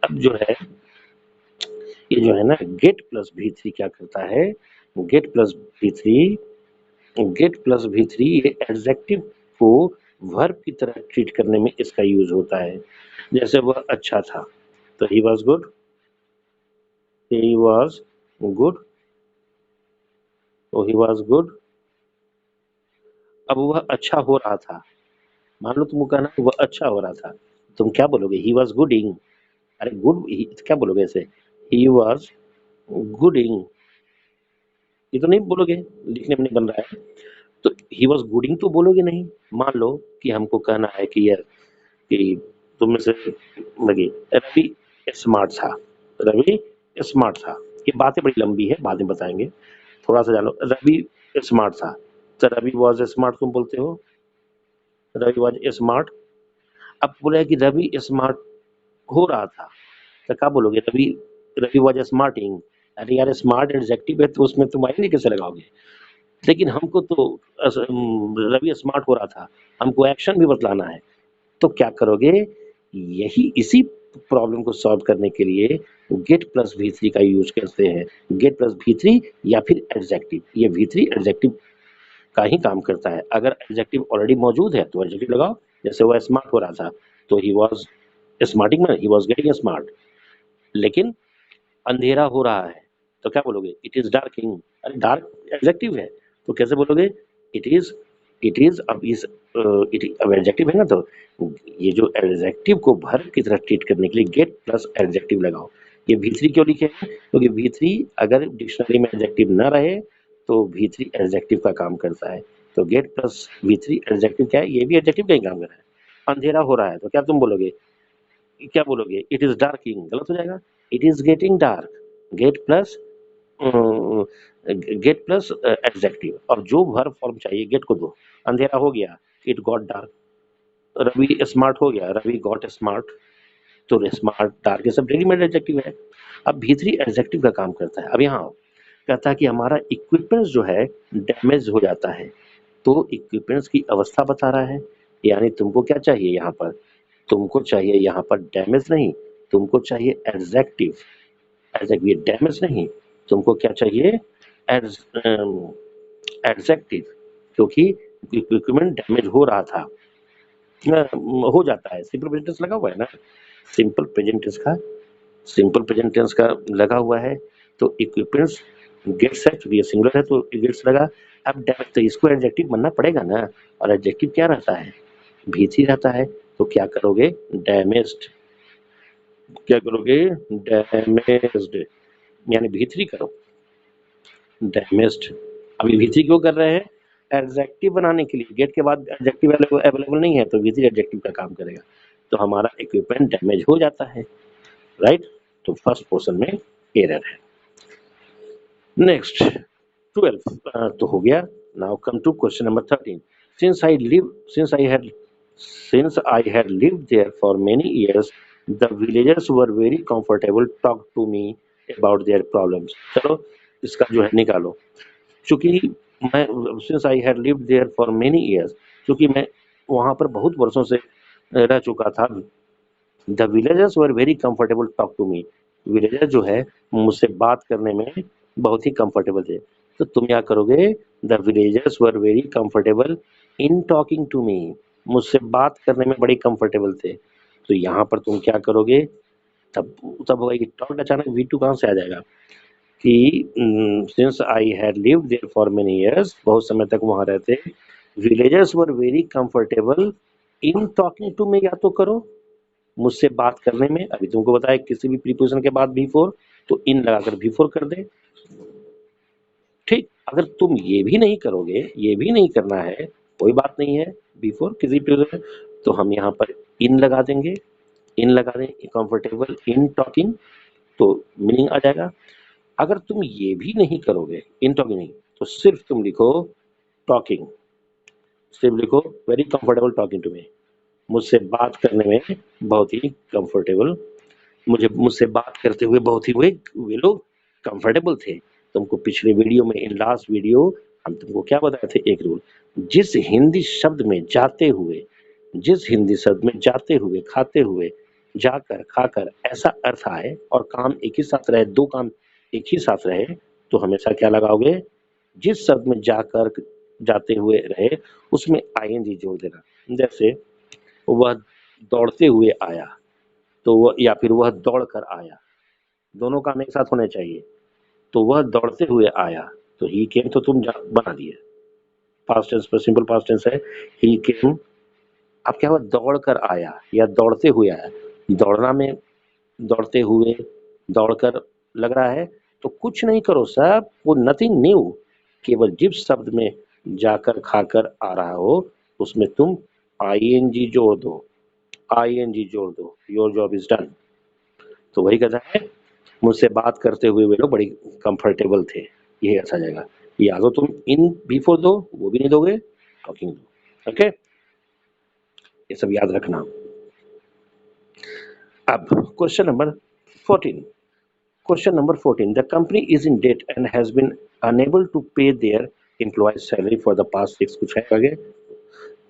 अब जो है ये जो है ना गेट प्लस V3 क्या करता है, गेट प्लस V3 ये एडजेक्टिव को वर्ब की तरह ट्रीट करने में इसका यूज होता है। जैसे वह अच्छा था तो he was good, he was good, तो ही वॉज गुड। अब वह अच्छा हो रहा था, मान लो तुमको कहना है वह अच्छा हो रहा था, तुम क्या बोलोगे, ही वॉज गुडिंग। अरे गुड क्या बोलोगे ऐसे, ही वॉज गुडिंग, ये तो नहीं बोलोगे, लिखने में नहीं बन रहा है, तो ही वॉज गुडिंग तो बोलोगे नहीं। मान लो कि हमको कहना है कि यार कि तुम में से लगे रवि स्मार्ट था, रवि स्मार्ट था, ये बातें बड़ी लंबी है, बाद में बताएंगे, थोड़ा सा जानो। रवि स्मार्ट था, तो रवि वॉज स्मार्ट तुम बोलते हो, रवि वॉज स्मार्ट। अब बोला है कि रवि स्मार्ट हो रहा था, तो क्या बोलोगे, रवि रवि वॉज स्मार्टिंग। अरे यार स्मार्ट एडजेक्टिव है तो उसमें तुम आएंगे कैसे लगाओगे, लेकिन हमको तो रवि स्मार्ट हो रहा था, हमको एक्शन भी बतलाना है, तो क्या करोगे, यही इसी प्रॉब्लम को सॉल्व करने के लिए गेट प्लस V3 का यूज करते हैं। गेट प्लस V3 या फिर एडजेक्टिव, ये V3 एडजेक्टिव का ही काम करता है। अगर एडजेक्टिव ऑलरेडी मौजूद है तो एडजेक्टिव लगाओ, जैसे वो स्मार्ट हो रहा था तो ही वॉज स्मार्टिंग में ही वॉज गेटिंग स्मार्ट। लेकिन अंधेरा हो रहा है तो क्या बोलोगे, इट इज डार्किंग। अरे डार्क एडजेक्टिव है तो कैसे बोलोगे, इट इज अब इस अब एडजेक्टिव है ना, तो ये जो एडजेक्टिव को वर्ब की तरह ट्रीट करने के लिए गेट प्लस एडजेक्टिव लगाओ। ये V3 क्यों लिखे हैं, क्योंकि V3 अगर डिक्शनरी में एडजेक्टिव ना रहे तो V3 एडजेक्टिव का काम करता है। तो गेट प्लस V3 एडजेक्टिव क्या है, ये भी एडजेक्टिव का ही काम कर रहा है। अंधेरा हो रहा है तो क्या तुम बोलोगे, क्या बोलोगे, इट इज डार्किंग, गलत हो जाएगा, it is getting dark. Gate plus gate plus adjective, और जो वर्ब फॉर्म चाहिए गेट को दो। अंधेरा हो गया, it got dark. Ravi smart हो गया, रवि गॉट स्मार्ट। तो स्मार्ट डार्क ये सब रेडीमेड एडजेक्टिव है। अब V3 एडजेक्टिव का काम करता है। अब यहाँ कहता है कि हमारा इक्विपमेंट्स जो है डैमेज हो जाता है, तो इक्विपमेंट्स की अवस्था बता रहा है, यानी तुमको क्या चाहिए यहाँ पर, तुमको चाहिए यहाँ पर डैमेज नहीं, तुमको चाहिए एडजेक्टिव। एडजेक्टिव डैमेज नहीं, तुमको क्या चाहिए, एडजेक्टिव, क्योंकि इक्विपमेंट डैमेज हो रहा था, हो जाता है। सिंपल प्रेजेंट टेंस लगा हुआ है ना, सिंपल प्रेजेंट टेंस का लगा हुआ है, तो इक्विपमेंट्स गेट्स है, चूंकि ये सिंगुलर है तो गेट्स लगा। अब डैमेज तो इसको एडजेक्टिव बनना पड़ेगा ना, और एडजेक्टिव क्या रहता है, V3 रहता है, तो क्या करोगे, डैमेज्ड, क्या करोगे, डैमेज्ड, यानी V3 करो, डैमेज्ड। अभी V3 क्यों कर रहे हैं, एडजेक्टिव बनाने के लिए, गेट के बाद एडजेक्टिव अवेलेबल नहीं है तो V3 एडजेक्टिव का काम करेगा, तो हमारा इक्विपमेंट डैमेज हो जाता है, राइट। तो फर्स्ट पोर्शन में एरर है। नेक्स्ट 12 तो हो गया। Now come to question number 13। since I live since I had lived there for many years, the villagers were very comfortable talk to me about their problems। चलो इसका जो है निकालो, चूंकि मैं since I had lived there for many years, क्योंकि मैं वहां पर बहुत वर्षों से रह चुका था, the villagers were very comfortable talk to me, villager जो है मुझसे बात करने में बहुत ही कंफर्टेबल थे, तो तुम क्या करोगे, the villagers were very comfortable in talking to me, मुझसे बात करने में बड़े कंफर्टेबल थे, तो यहाँ पर तुम क्या करोगे, तब तब होगा कि टॉक अचानक V2 कहाँ से आ जाएगा, कि since I had lived there for many years, बहुत समय तक वहां रहते, villagers were very comfortable in talking to me, या तो करो मुझसे बात करने में, अभी तुमको बताया किसी भी प्रीपोजिशन के बाद V4, तो इन लगाकर V4 कर दे, ठीक। अगर तुम ये भी नहीं करोगे, ये भी नहीं करना है, कोई बात नहीं है, V4 किसी प्रीपोजिशन, तो हम यहाँ पर इन लगा देंगे, इन लगा दें, कंफर्टेबल इन टॉकिंग, तो मीनिंग आ जाएगा। अगर तुम ये भी नहीं करोगे, इन टॉकिंग नहीं, तो सिर्फ तुम लिखो टॉकिंग, सिर्फ लिखो very comfortable talking to me, मुझसे बात करने में बहुत ही कंफर्टेबल, मुझसे बात करते हुए बहुत ही वे लोग कंफर्टेबल थे। तुमको पिछले वीडियो में, इन लास्ट वीडियो हम तुमको क्या बताए थे, एक रूल, जिस हिंदी शब्द में जाते हुए, जिस हिंदी शब्द में जाते हुए, खाते हुए, जाकर, खाकर ऐसा अर्थ आए और काम एक ही साथ रहे, दो काम एक ही साथ रहे, तो हमेशा क्या लगाओगे? जिस शब्द में जाकर, जाते हुए रहे, उसमें आईएनजी जोड़ देना। जैसे वह दौड़ते हुए आया, तो वह, या फिर वह दौड़ कर आया, दोनों काम एक साथ होने चाहिए। तो वह दौड़ते हुए आया, तो ही केम तो तुम बना दिए, पास्ट टेंस पर सिंपल पास्ट टेंस है, ही केम। अब क्या हुआ? दौड़ कर आया या दौड़ते हुए आया। दौड़ना में दौड़ते हुए, दौड़कर लग रहा है, तो कुछ नहीं करो साहब, वो नथिंग न्यू, केवल जिस शब्द में जाकर खाकर आ रहा हो उसमें तुम आईएनजी जोड़ दो, आईएनजी जोड़ दो, योर जॉब इज डन। तो वही कहता है, मुझसे बात करते हुए वे लोग बड़ी कंफर्टेबल थे, यही अच्छा जाएगा। या तो तुम इन बिफोर दो, वो भी नहीं दोगे, टॉकिंग दो। ओके, ये सब याद रखना। अब question number 14, question number 14, the company is in debt and has been unable to pay their employees salary for the past 6, कुछ है आगे।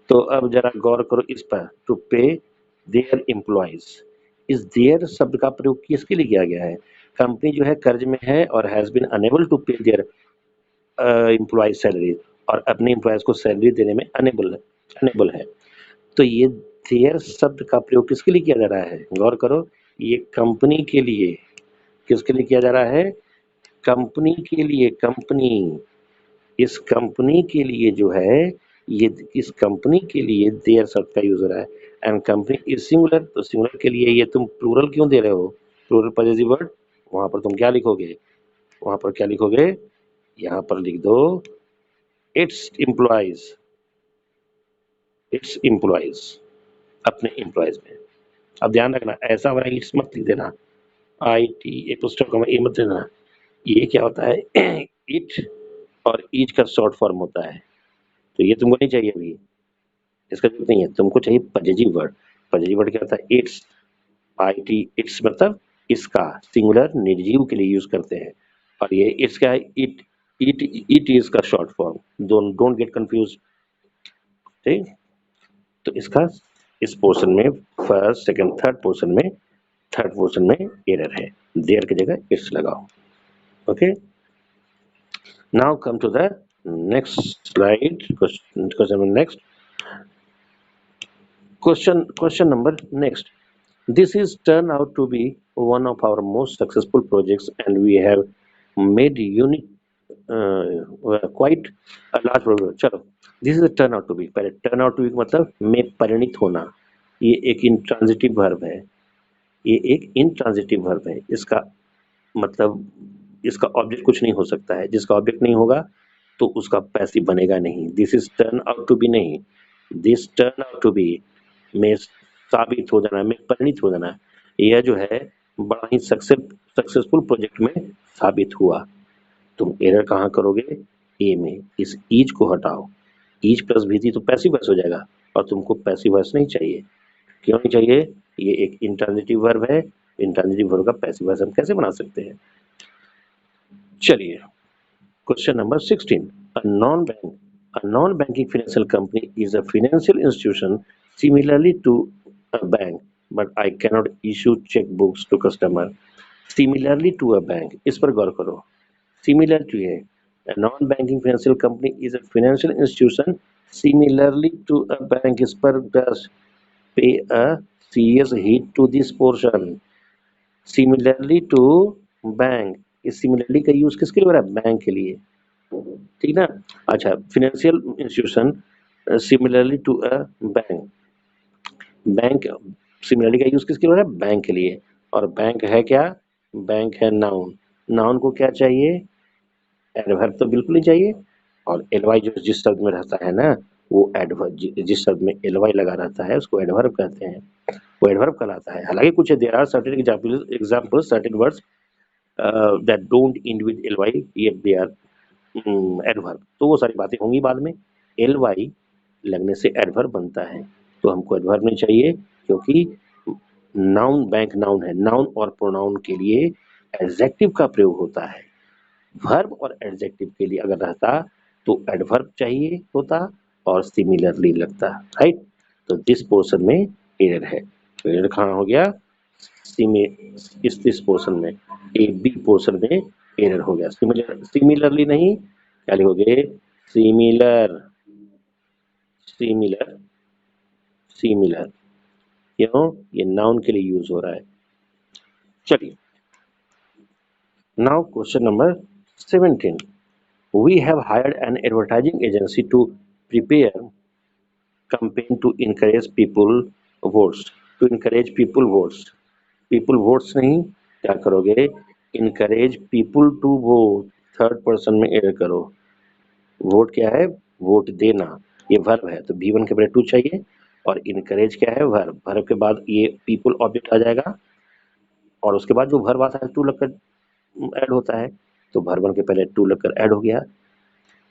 तो अब जरा गौर करो इस पर, टू पे देयर एम्प्लॉयज, इस देयर शब्द का प्रयोग किसके लिए किया गया है? कंपनी जो है कर्ज में है और has been unable to pay their employees salary, और अपने एम्प्लॉयज को सैलरी देने में अनेबल है। तो ये देयर शब्द का प्रयोग किसके लिए किया जा रहा है? गौर करो, ये कंपनी के लिए, किसके लिए किया जा रहा है? कंपनी के लिए, कंपनी, इस कंपनी के लिए जो है, ये इस कंपनी के लिए देयर शब्द का यूज हो रहा है। एंड कंपनी इज सिंगुलर, तो सिंगुलर के लिए ये तुम प्लूरल क्यों दे रहे हो? प्लूरल पॉजेसिव वर्ड, वहां पर तुम क्या लिखोगे? वहां पर क्या लिखोगे? यहाँ पर लिख दो इट्स एम्प्लॉयज, इट्स एम्प्लॉयज, अपने एम्प्लॉयज में। अब ध्यान रखना, ऐसा वाला इट्स मत लिख देना, आई टी ए पुस्तक ये मत देना। ये क्या होता है? इट और ईच का शॉर्ट फॉर्म होता है, तो ये तुमको नहीं चाहिए अभी, इसका जरूरत नहीं है। तुमको चाहिए पॉजेसिव वर्ड। पॉजेसिव वर्ड क्या होता है? इट्स, आई टी, इट्स मतलब इसका, सिंगुलर निर्जीव के लिए यूज करते हैं। और ये इट्स क्या है? इट इज का short form. Don't get confuse, ठीक? तो इसका इस पोर्शन में फर्स्ट सेकंड थर्ड पोर्शन में, थर्ड पोर्शन में एरर है, देयर की जगह इट्स लगाओ। Okay, now come to the next slide, question next, question number next. This is turned out to be one of our most successful projects and we have made unique quite a large problem. चलो, this is a turn out to be, पहले turn out to be मतलब में परिणित होना, ये एक intransitive verb है, ये एक intransitive verb है। इसका मतलब, इसका ऑब्जेक्ट कुछ नहीं हो सकता है, जिसका ऑब्जेक्ट नहीं होगा तो उसका पैसिव बनेगा नहीं। This is turn out to be नहीं, this turn out to be में साबित हो जाना, में परिणित हो जाना, यह जो है बड़ा ही सक्सेसफुल प्रोजेक्ट में साबित हुआ। तुम एरर कहाँ करोगे? ए में। इस ईज को हटाओ, ईज प्लस भीति तो पैसिव वॉइस हो जाएगा, और तुमको पैसिव वॉइस नहीं चाहिए। क्यों नहीं चाहिए? ये एक इंट्रांजिटिव वर्ब है, इंट्रांजिटिव वर्ब का पैसिव वॉइस हम कैसे बना सकते हैं? चलिए, question number 16, a non-banking financial company is a financial institution similarly to a bank, but I cannot issue checkbooks to customer. Similarly to a bank, इस पर गौर करो, similar to है, a non-banking financial company is a financial institution similarly to a bank, इस पर does pay a serious heed to this portion. Similarly to bank, इस similarly का use किसके लिए हो रहा है? बैंक के लिए, ठीक ना? अच्छा, financial institution similarly to a bank, bank similarly का यूज किसके लिए हो रहा है? बैंक के लिए। और बैंक है क्या? बैंक है नाउन, नाउन को क्या चाहिए? एडवर्ब तो बिल्कुल नहीं चाहिए, और एलवाई जो जिस शब्द में रहता है ना, वो एडवर्ब, जिस शब्द में एलवाई लगा रहता है उसको एडवर्ब कहते हैं, वो एडवर्ब कहलाता है। हालांकि कुछ there are certain examples certain words that don't end with L Y, ये दे आर एडवर्ब, तो वो सारी बातें होंगी बाद में। एल वाई लगने से एडवर्ब बनता है, तो हमको एडवर्ब नहीं चाहिए, क्योंकि नाउन, बैंक नाउन है, नाउन और प्रोनाउन के लिए एडजेक्टिव का प्रयोग होता है। वर्ब और एडजेक्टिव के लिए अगर रहता तो एडवर्ब चाहिए होता और सिमिलरली लगता, राइट? तो दिस पोर्शन में एरर है। तो एरर कहाँ हो गया? इस पोर्शन में, ए बी पोर्शन में एरर हो गया। सिमिलरली नहीं, क्या लिखोगे, सिमिलर सिमिलर सिमिलर, क्यों, ये नाउन के लिए यूज हो रहा है। चलिए, now question number 17, we have hired an advertising agency to prepare campaign to encourage people votes, people votes नहीं, क्या करोगे, encourage people to vote, third person में एड करो। वोट क्या है, वोट देना, ये वर्ब है तो V1 के पहले टू चाहिए, और इनकरेज क्या है, वर्ब, वर्ब के बाद ये पीपल ऑब्जेक्ट आ जाएगा, और उसके बाद जो वर्ब आता है टू लगकर ऐड होता है, तो वर्ब के पहले टू लगकर ऐड हो गया।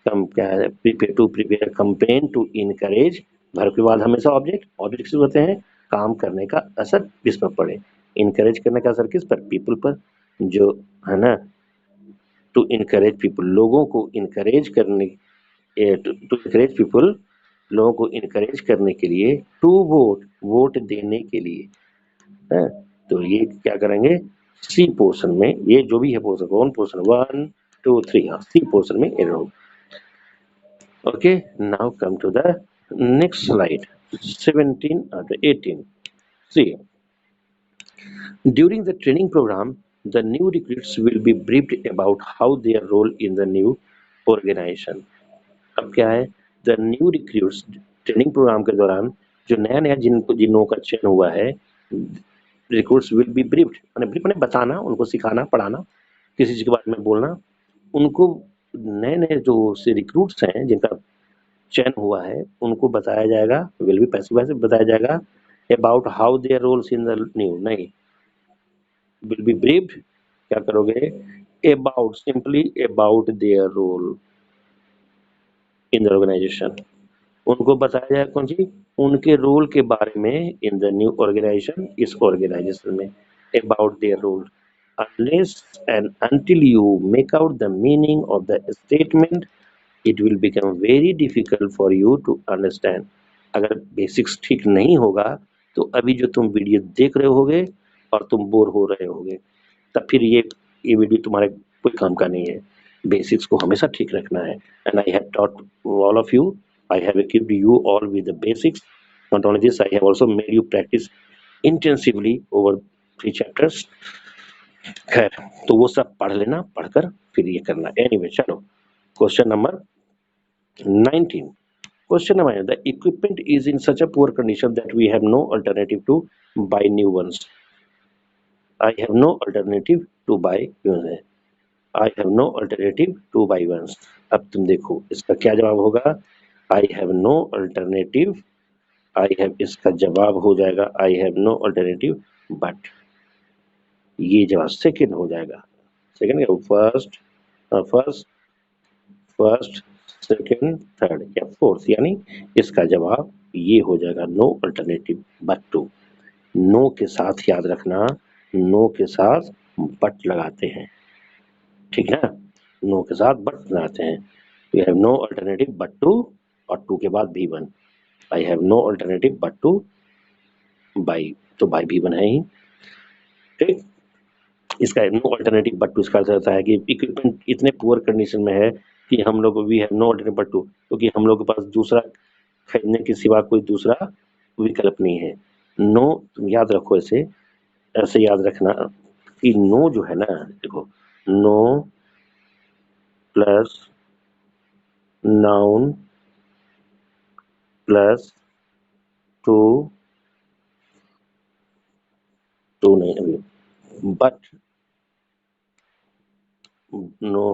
कम क्या है, prepare campaign to encourage, verb के बाद हमेशा ऑब्जेक्ट किस होते हैं, काम करने का असर किस पर पड़े, इनकरेज करने का असर किस पर, पीपल पर, जो है ना, टू इनकरेज पीपल, लोगों को इनकरेज करने, टू इनकरेज पीपल, लोगों को इनकरेज करने के लिए, टू वोट देने के लिए है। तो ये क्या करेंगे, सी पोर्शन में, ये जो भी है पोर्शन, कौन पोर्शन, 1 2 3, हाँ सी पोर्शन में एरर होगा। Okay, now come to the next slide, 17 and 18. See, during the training program, the new recruits will be briefed about how their role in the new organization. अब क्या है, the new recruits training program के दौरान जो नया जिनों का चयन हुआ है, recruits will be briefed, मैंने बताना, उनको सिखाना, पढ़ाना, किसी चीज के बारे में बोलना, उनको नए जो से रिक्रूट्स हैं जिनका चयन हुआ है, उनको बताया जाएगा, विल बी पैसिव वॉइस बताया जाएगा, about how their roles in the new, नहीं, विल बी ब्रीफ्ड, क्या करोगे, about, simply about their role in the organization, उनको बताया जाएगा कौन सी, उनके रोल के बारे में, इन द न्यू ऑर्गेनाइजेशन, इस ऑर्गेनाइजेशन में, about their role, unless and until you make out the meaning of the statement, it will become very difficult for you to understand. अगर बेसिक्स ठीक नहीं होगा तो अभी जो तुम वीडियो देख रहे होगे और तुम बोर हो रहे होगे, तब फिर ये वीडियो तुम्हारे कोई काम का नहीं है। बेसिक्स को हमेशा ठीक रखना है, and I have taught all of you, I have equipped you all with the basics. Not only this, I have also made you practice intensively over 3 chapters. खैर, तो वो सब पढ़ लेना, पढ़कर फिर ये करना। एनीवे, चलो question number 19. Question number 9. The equipment is in such a poor condition that we have no alternative to buy new ones. I have no alternative to buy new ones. I have no alternative to buy ones. अब तुम देखो इसका क्या जवाब होगा, I have no alternative, I have, इसका जवाब हो जाएगा I have no alternative but, ये जवाब सेकंड हो जाएगा, सेकंड या फर्स्ट सेकंड थर्ड या फोर्थ, यानी इसका जवाब ये हो जाएगा no alternative but to. No के साथ याद रखना, नो के साथ बट लगाते हैं, ठीक है ना, नो के साथ बट लगाते हैं। We have no alternative but to, और टू के बाद V1, I have no alternative but to buy, तो बाई V1 है ही, ठीक। इसका नो अल्टरनेटिव बट टू इसका अर्थ होता है कि इक्विपमेंट इतने पुअर कंडीशन में है कि हम लोग we have no alternative but to, क्योंकि हम लोग के पास दूसरा खरीदने के सिवा कोई दूसरा विकल्प नहीं है। नो, तुम याद रखो, ऐसे याद रखना कि नो जो है ना, देखो, no plus noun plus to नहीं, अभी but, no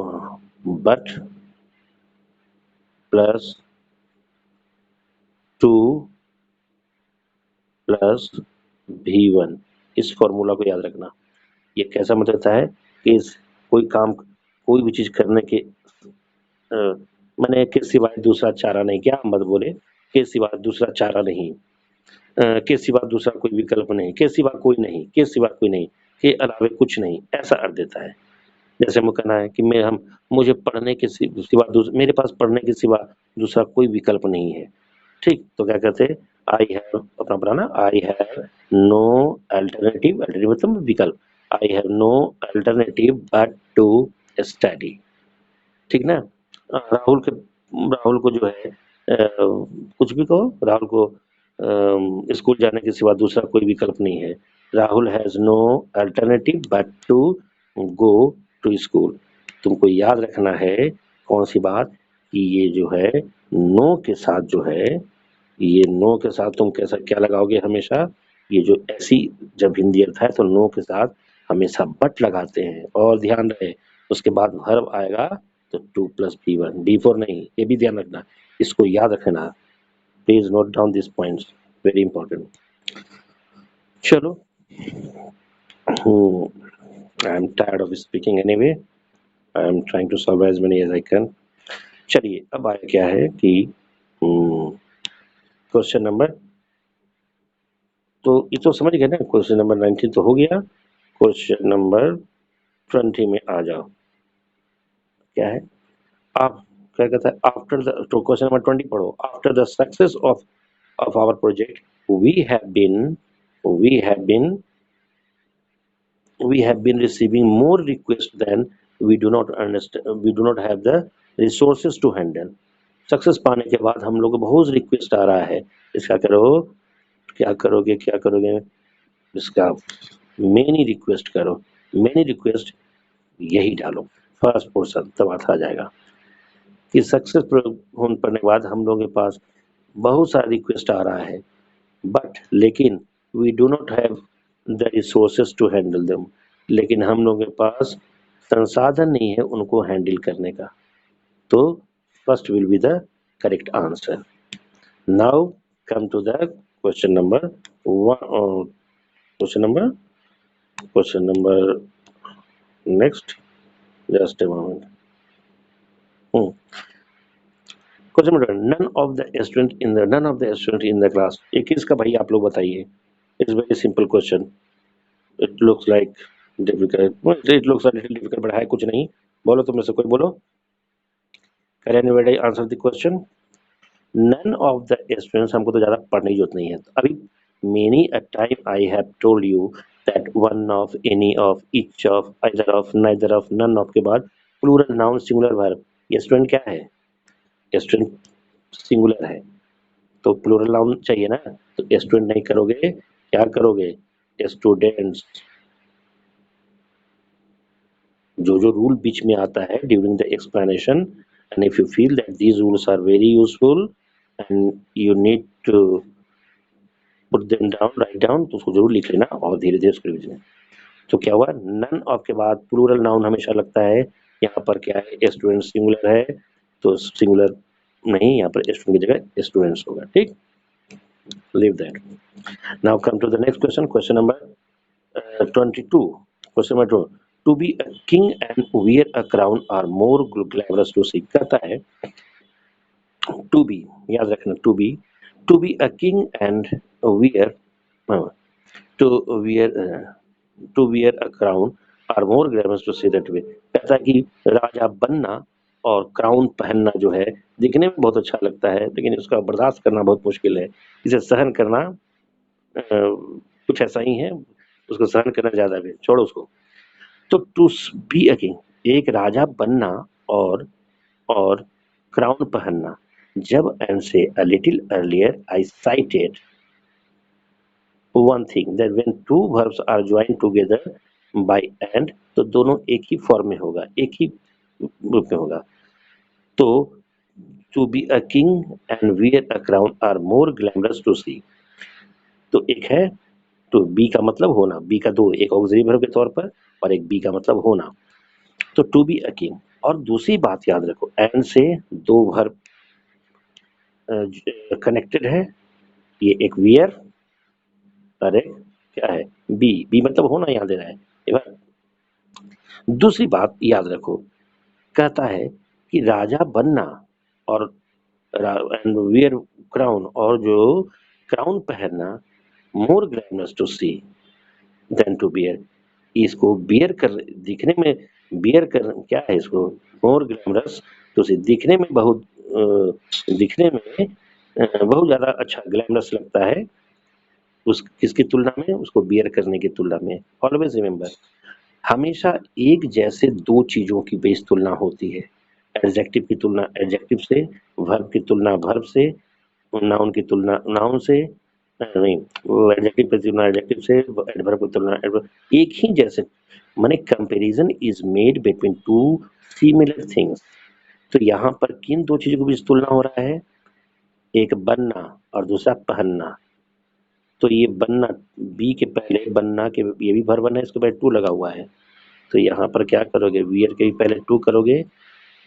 but plus to plus V1, इस फॉर्मूला को याद रखना। ये कैसा मतलब होता है कि कोई काम, कोई भी चीज करने के मैंने के सिवाय दूसरा चारा नहीं, क्या मत बोले, के सिवाय दूसरा चारा नहीं, के सिवा दूसरा कोई विकल्प नहीं, के सिवा कोई नहीं, के सिवा कोई नहीं, के अलावे कुछ नहीं, ऐसा अर्थ देता है। जैसे मुझे कहना है कि मुझे पढ़ने के सिवा मेरे पास पढ़ने के सिवा दूसरा कोई विकल्प नहीं है, ठीक, तो क्या कहते हैं, आई हैव अपना पुराना, I have no alternative, alternative मतलब विकल्प, I have no alternative but to study, ठीक ना। राहुल को जो है कुछ भी कहो, राहुल को स्कूल जाने के सिवा दूसरा कोई विकल्प नहीं है। Rahul has no alternative but to go to school. तुमको याद रखना है कौन सी बात, कि ये जो है नो के साथ जो है, ये नो के साथ तुम कैसा क्या लगाओगे हमेशा, ये जो ऐसी जब हिंदी अर्थ है तो नो के साथ हमेशा बट लगाते हैं। और ध्यान रहे उसके बाद वर्ब आएगा तो 2 प्लस B1, B4 नहीं, ये भी ध्यान रखना, इसको याद रखना। Please note down this points, very important. चलो, I am tired of speaking anyway, I am trying to solve as many as I can. चलिए अब आया क्या है कि क्वेश्चन नंबर, तो ये तो समझ गए ना, क्वेश्चन नंबर 19 तो हो गया, क्वेश्चन नंबर 20 में आ जाओ। क्या है, आप क्या कहता है, आफ्टर द, तो क्वेश्चन नंबर 20 पढ़ो। After the success of our project, we have been we have been we have been receiving more requests than we do not understand, we do not have the resources to handle। Success पाने के बाद हम लोग को बहुत request आ रहा है, इसका करो, क्या करोगे, क्या करोगे, इसका मेनी रिक्वेस्ट करो, मेनी रिक्वेस्ट यही डालो फर्स्ट पोर्शन, तब अर्थ आ जाएगा कि सक्सेस होने पर के बाद हम लोगों के पास बहुत सारा रिक्वेस्ट आ रहा है, बट लेकिन we do not have the resources to handle them, लेकिन हम लोगों के पास संसाधन नहीं है उनको हैंडल करने का। तो first will be the correct answer. Now come to the question number question number next, just a moment. Question number, none of the student in the class, ये किसका भाई आप लोग बताइए। It's very simple question, it looks like difficult, it looks a little difficult, but है कुछ नहीं। बोलो तुम में से कोई बोलो, can anybody answer the question. None of the students, हमको तो ज्यादा पढ़ने की जरूरत नहीं है अभी। Many a time I have told you that one of, any of, each of, either of, neither of, none of के बाद प्लूरल नाउन सिंगुलर वर्ब। ये स्टूडेंट क्या है, स्टूडेंट सिंगुलर है तो प्लूरल नाउन चाहिए ना, तो स्टूडेंट नहीं करोगे, क्या करोगे, स्टूडेंट्स। जो रूल बीच में आता है during the explanation, and if you feel that these rules are very useful and you need to put them down, right down, तो उसको जरूर लिख लेना और धीरे धीरे उसको रिवीजन। तो क्या हुआ, नन ऑफ के बाद प्लूरल नाउन हमेशा लगता है, यहाँ पर क्या है, स्टूडेंट सिंगुलर है तो सिंगुलर नहीं, यहाँ पर स्टूडेंट की जगह स्टूडेंट्स होगा, ठीक, leave that. Now come to the next question, question number 22, question number 2, to be a king and wear a crown are more glamorous to see, कहता है टू बी, याद रखना, to be a king and wear, to wear a crown are more glamorous to see that way, कहता है कि राजा बनना और crown पहनना जो है दिखने में बहुत अच्छा लगता है, लेकिन उसका बर्दाश्त करना बहुत मुश्किल है, इसे सहन करना कुछ ऐसा ही है, उसको सहन करना ज्यादा भी, छोड़ो उसको। तो टू बी अ किंग, एक राजा बनना और क्राउन पहनना। जब एंड से a little earlier I cited one thing that when two verbs are joined together by and, तो दोनों एक ही फॉर्म में होगा, एक ही रूप में होगा। तो to be a king and wear a crown are more glamorous to see, तो एक है तो बी का मतलब होना, बी का दो, एक ऑक्सिलरी वर्ब के तौर पर और एक बी का मतलब होना, तो टू बी अ किंग। और दूसरी बात याद रखो, एंड से दो वर्ब कनेक्टेड है, ये एक वियर और एक क्या है, बी मतलब होना यहाँ दे रहा है। दूसरी बात याद रखो, कहता है कि राजा बनना और एंड वियर क्राउन, और जो क्राउन पहनना, more glamorous to see then to bear, इसको बियर कर, दिखने में बियर कर क्या है, इसको मोर ग्लैमरस टू सी, दिखने में बहुत दिखने में बहुत ज़्यादा अच्छा ग्लैमरस लगता है उस किसकी तुलना में, उसको बियर करने की तुलना में। ऑलवेज रिमेंबर, हमेशा एक जैसे दो चीज़ों की बेस तुलना होती है। एडजेक्टिव की तुलना एडजेक्टिव से, वर्ब की तुलना वर्ब से, नाउन की तुलना नाउन से, नहीं, वो एडजेक्टिव की तुलना एडजेक्टिव से, एडवर्ब की तुलना एडवर्ब, एक ही जैसे, माने comparison is made between two similar things. तो यहाँ पर किन दो चीजों के बीच तुलना हो रहा है, एक बनना और दूसरा पहनना। तो ये बनना, बी के पहले बनना के, ये भी वर्ब है, इसके बाद टू लगा हुआ है। तो यहाँ पर क्या करोगे, वियर के भी पहले टू करोगे,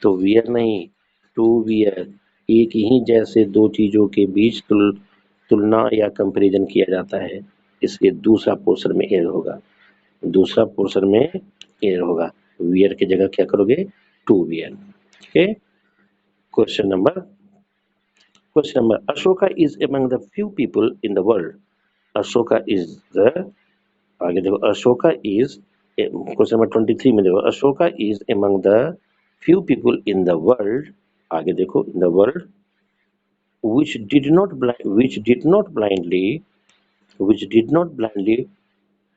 तो वियर नहीं, टू वियर। एक ही जैसे दो चीजों के बीच तुलना या कंपैरिजन किया जाता है, इसलिए दूसरा पोर्शन में एयर होगा, दूसरा पोर्शन में एयर होगा। वियर की जगह क्या करोगे, to wear. Okay, question number Ashoka is among the few people in the world. Ashoka is the, आगे देखो, अशोका इज, क्वेश्चन नंबर 23 में देखो, Ashoka is among the few people in the world, आगे देखो, in the world which did not blindly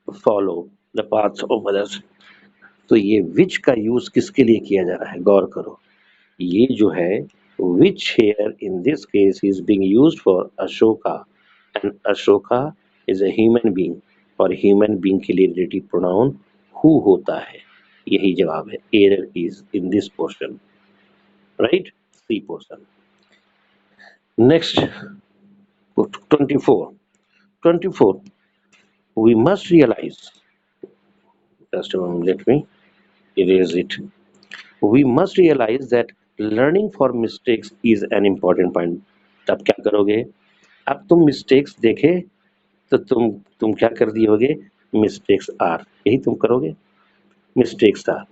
follow the paths of others. तो ये which का use किसके लिए किया जा रहा है, गौर करो। ये जो है which here in this case is being used for Ashoka, and Ashoka is a human being, और human being के लिए relative pronoun who होता है। यही जवाब है, error is in this portion, right? C portion. Next, 24. 24. We must realize, just a moment, let me erase it. We must realize that learning for mistakes is an important point. तब क्या करोगे, अब तुम मिस्टेक्स देखे तो तुम क्या कर दियोगे, मिस्टेक्स आर, यही तुम करोगे, मिस्टेक्स आर,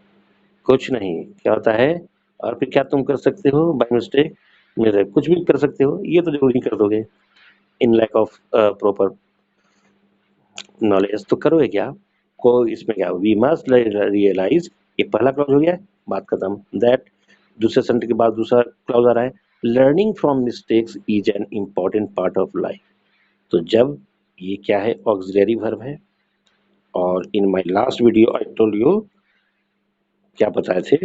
कुछ नहीं, क्या होता है। और फिर क्या तुम कर सकते हो बाय मिस्टेक, मेरे कुछ भी कर सकते हो, ये तो जरूर नहीं कर दोगे, इन लैक ऑफ प्रॉपर नॉलेज। तो करोगे क्या, को इसमें क्या, वी मस्ट रियलाइज, ये पहला क्लॉज हो गया, बात खत्म। दैट, दूसरे सेंटेंस के बाद दूसरा क्लॉज आ रहा है, learning from mistakes is an important part of life. तो जब ये क्या है, ऑक्सिलरी वर्ब है, और in my last video I told you, क्या बताए थे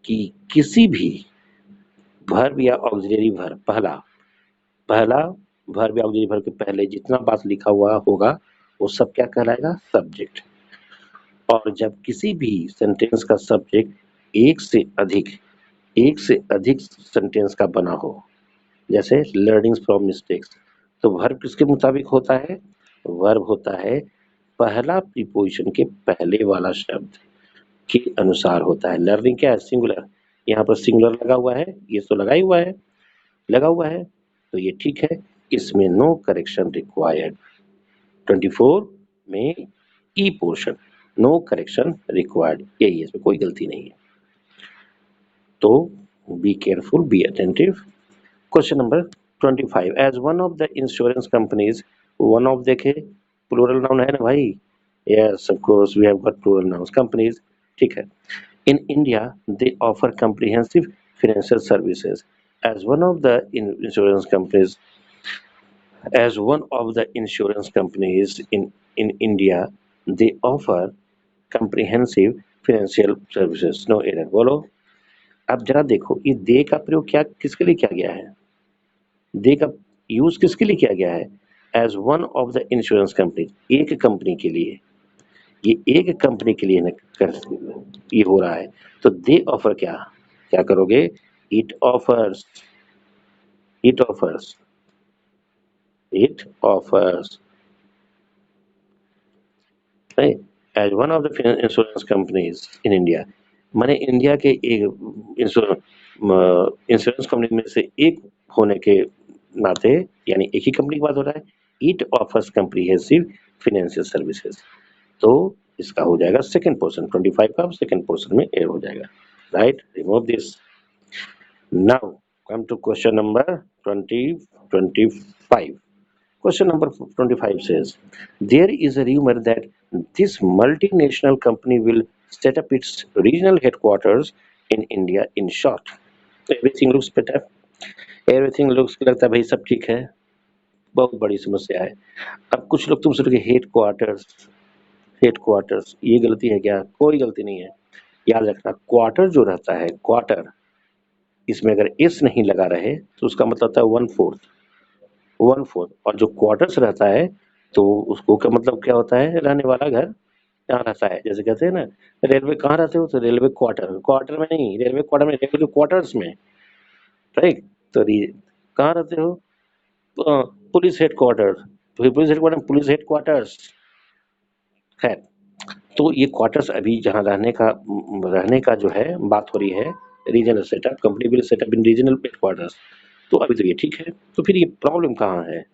कि किसी भी वर्ब या ऑक्सिलरी वर्ब, पहला वर्ब या ऑक्सिलरी वर्ब के पहले जितना बात लिखा हुआ होगा वो सब क्या कहलाएगा, सब्जेक्ट। और जब किसी भी सेंटेंस का सब्जेक्ट एक से अधिक सेंटेंस का बना हो, जैसे लर्निंग फ्रॉम मिस्टेक्स, तो वर्ब किसके मुताबिक होता है, वर्ब होता है पहला प्रीपोजिशन के पहले वाला शब्द के अनुसार होता है। लर्निंग क्या है, सिंगुलर, यहाँ पर सिंगुलर लगा हुआ है, ये तो लगा ही हुआ है, लगा हुआ है, तो ये ठीक है, इसमें नो करेक्शन रिक्वायर्ड। 24 में E portion, no correction required, यही है, इसमें कोई गलती नहीं है। तो be careful, be attentive. Question number 25, as one of the insurance companies, one of देखे प्लूरल नाउन है ना भाई, yes of course we have got plural nouns, companies, ठीक है। In India they offer comprehensive financial services as one of the insurance companies, as one of the insurance companies in India, they offer comprehensive financial services, no error। बोलो, अब जरा देखो, ये दे का प्रयोग क्या किसके लिए किया गया है, दे का यूज किसके लिए किया गया है, as one of the insurance company, एक कंपनी के लिए, ये एक कंपनी के लिए न कर, ये हो रहा है। तो दे ऑफर क्या, क्या करोगे, it offers, it offers, it offers, as one of the insurance companies in India, माने इंडिया के एक इंश्योरेंस कंपनी में से एक होने के नाते, यानी एक ही कंपनी की बात हो रहा है, it offers comprehensive financial services. तो इसका हो जाएगा सेकंड पोर्शन, 25 का सेकंड पोर्शन में एयर हो जाएगा, right, remove this. Now come to question number 25। Question number 25 says, there is a rumor that this multinational company will set up its regional headquarters in India in short. Everything looks better. Everything looks, लगता है भाई सब ठीक है, बहुत बड़ी समस्या है। अब कुछ लोग तुम सोचोगे हेडक्वार्टर्स, हेडक्वार्टर्स ये गलती है क्या? कोई गलती नहीं है। याद रखना क्वार्टर जो रहता है, क्वार्टर, इसमें अगर एस नहीं लगा रहे तो उसका मतलब होता है वन फोर्थ, वन फोर्थ। और जो क्वार्टर्स रहता है तो उसको क्या मतलब क्या होता है? रहने वाला घर यहाँ रहता है। जैसे कहते हैं ना रेलवे कहाँ रहते हो, तो रेलवे क्वार्टर, क्वार्टर में नहीं, रेलवे क्वार्टर में, रेलवे के क्वार्टर्स में, राइट। तो कहाँ रहते हो? पुलिस हेडक्वार्टर, तो पुलिस हेडक्वार्टर, पुलिस हेडक्वार्टर्स। खैर, तो ये क्वार्टर्स अभी जहाँ रहने का जो है बात हो रही है, regional setup, company will set up in regional headquarters. तो अभी तो ये ठीक है। तो फिर ये प्रॉब्लम कहाँ है?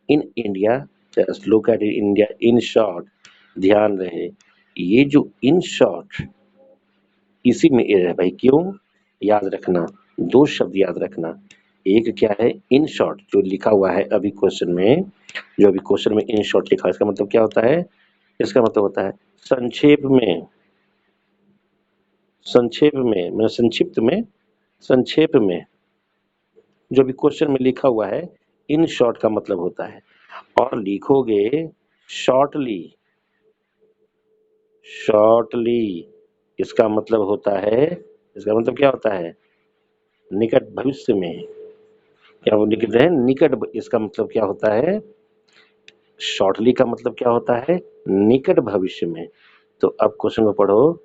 In India, just look at India in short. ध्यान रहे ये जो इन शॉर्ट इसी में एरर है भाई। क्यों? याद रखना, दो शब्द याद रखना। एक क्या है? इन शॉर्ट, जो लिखा हुआ है अभी क्वेश्चन में, जो अभी क्वेश्चन में इन शॉर्ट लिखा है, इसका मतलब क्या होता है? इसका मतलब होता है संक्षेप में, संक्षेप में, मतलब संक्षिप्त में, संक्षेप में। जो भी क्वेश्चन में लिखा हुआ है इन शॉर्ट का मतलब होता है। और लिखोगे शॉर्टली, शॉर्टली इसका मतलब होता है, इसका मतलब क्या होता है? निकट भविष्य में। क्या वो लिख रहे हैं इसका मतलब क्या होता है? शॉर्टली का मतलब क्या होता है? निकट भविष्य में। तो अब क्वेश्चन को पढ़ो।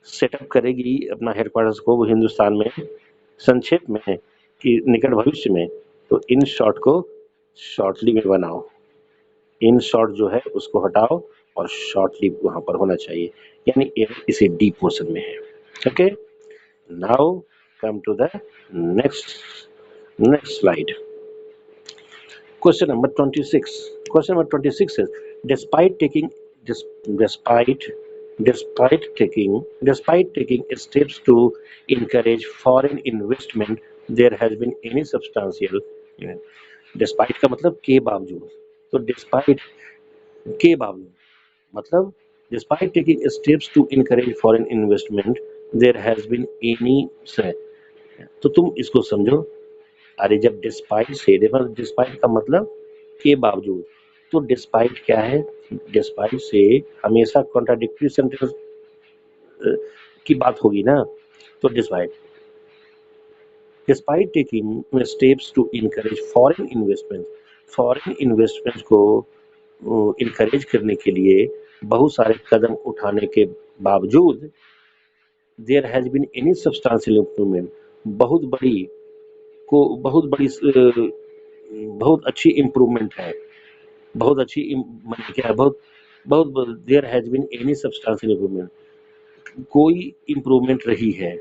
सेटअप करेगी अपना हेडक्वार्टर्स को वो हिंदुस्तान में, संक्षेप में कि निकट भविष्य में। तो इन शॉर्ट को शॉर्टली में बनाओ, इन शॉर्ट जो है उसको हटाओ और शॉर्टली वहां पर होना चाहिए, यानी इसे डी पोर्शन में है। Okay, now come to the next, next slide. Question number 26. Question number 26 is, despite taking dis, despite despite taking steps to encourage foreign investment, there has been any substantial, despite का मतलब के बावजूद, तो despite के बावजूद मतलब despite taking steps to encourage foreign investment, there has been any से, तो तुम इसको समझो। अरे जब डिस्पाइट से, देखो डिस्पाइट का मतलब के बावजूद, तो डिस्पाइट क्या है? डिस्पाइट से हमेशा कॉन्ट्राडिक्टरी सेंटेंस की बात होगी ना। तो despite, despite taking steps to encourage foreign investment, foreign investment को इनकरेज करने के लिए बहुत सारे कदम उठाने के बावजूद, there has been any substantial improvement, बहुत बड़ी बहुत बड़ी बहुत अच्छी इम्प्रूवमेंट है, बहुत अच्छी मतलब क्या है, बहुत बहुत there has been any substantial improvement, कोई इम्प्रूवमेंट रही है।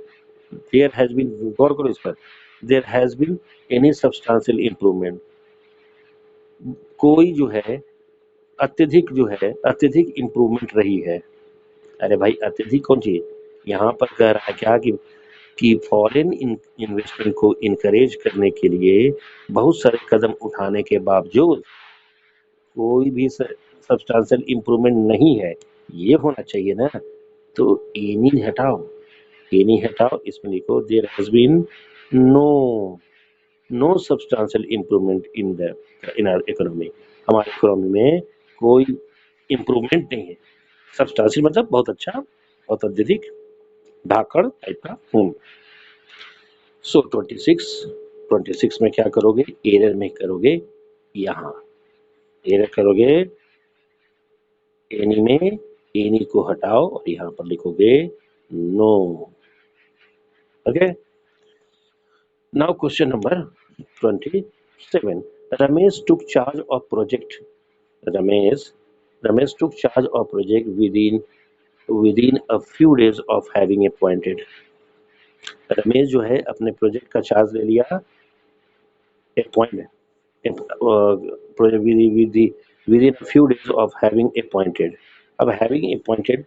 देयर हैज बीन, गौर करो इस पर, there has been any substantial improvement, कोई जो है अत्यधिक जो है अत्यधिक इम्प्रूवमेंट रही है। अरे भाई अत्यधिक कौन सी? यहाँ पर कह रहा है क्या कि फॉरेन इन्वेस्टमेंट को इनकरेज करने के लिए बहुत सारे कदम उठाने के बावजूद कोई भी सब्सटेंशियल इम्प्रूवमेंट नहीं है, ये होना चाहिए ना। तो एनी हटाओ, एनी हटाओ, इसमें लिखो there has been no, no substantial improvement in our economy, हमारी इकोनॉमी में कोई इम्प्रूवमेंट नहीं है। सब्सटेंशियल मतलब बहुत अच्छा, बहुत अत्यधिक, धाकड़ टाइप का। सो 26, 26 में क्या करोगे? एरर में करोगे, यहाँ एरर करोगे, एनी में एनी को हटाओ और यहाँ पर लिखोगे no. Okay, now question number 27. Ramesh took charge of project, Ramesh Ramesh took charge of project within a few days of having appointed, Ramesh जो है अपने प्रोजेक्ट का चार्ज ले लिया, appointment, within a few days of having appointed। अब having appointed,